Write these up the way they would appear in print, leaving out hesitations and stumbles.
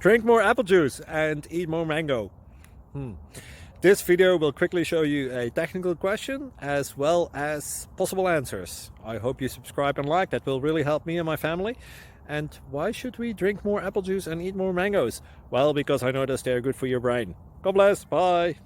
Drink more apple juice and eat more mango. This video will quickly show you a technical question as well as possible answers. I hope you subscribe and like, that will really help me and my family. And why should we drink more apple juice and eat more mangoes? Well, because I noticed they're good for your brain. God bless, bye!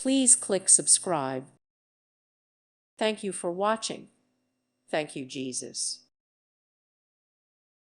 Please click subscribe. Thank you for watching. Thank you, Jesus.